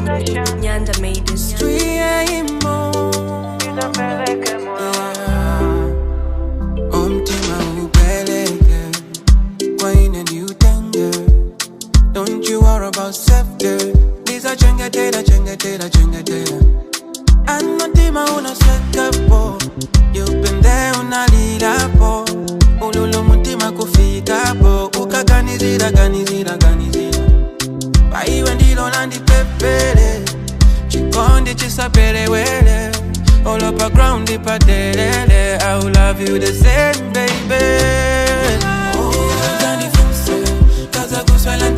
Nyanda made this. Don't you worry about self-care. These are chengetera. And nothing una set po. You've been there unalila po. Ululu mutima kufika po. Ukaganizira. Paiwe ndilo nandi pepele. Chikondi chisapele wele. All up a ground ipa delele. I will love you the same baby. Oh, Zani Fuse Kaza kuswela